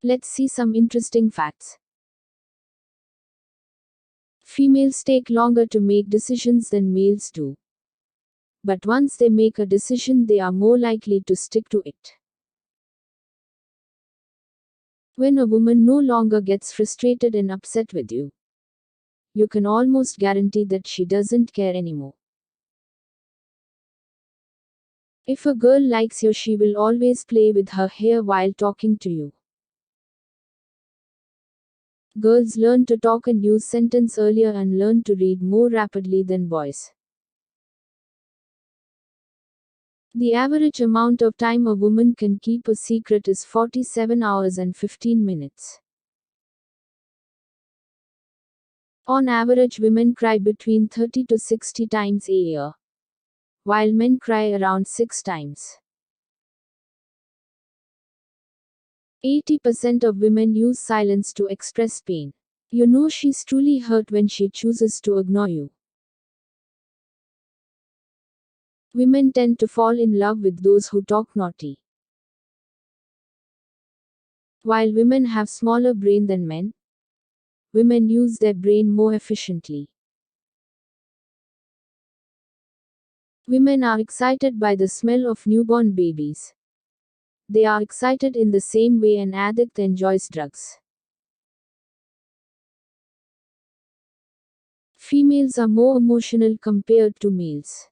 Let's see some interesting facts. Females take longer to make decisions than males do. But once they make a decision, they are more likely to stick to it. When a woman no longer gets frustrated and upset with you, you can almost guarantee that she doesn't care anymore. If a girl likes you, she will always play with her hair while talking to you. Girls learn to talk and use sentence earlier and learn to read more rapidly than boys. The average amount of time a woman can keep a secret is 47 hours and 15 minutes. On average, women cry between 30 to 60 times a year, while men cry around 6 times. 80% of women use silence to express pain. You know she's truly hurt when she chooses to ignore you. Women tend to fall in love with those who talk naughty. While women have smaller brain than men, women use their brain more efficiently. Women are excited by the smell of newborn babies. They are excited in the same way an addict enjoys drugs. Females are more emotional compared to males.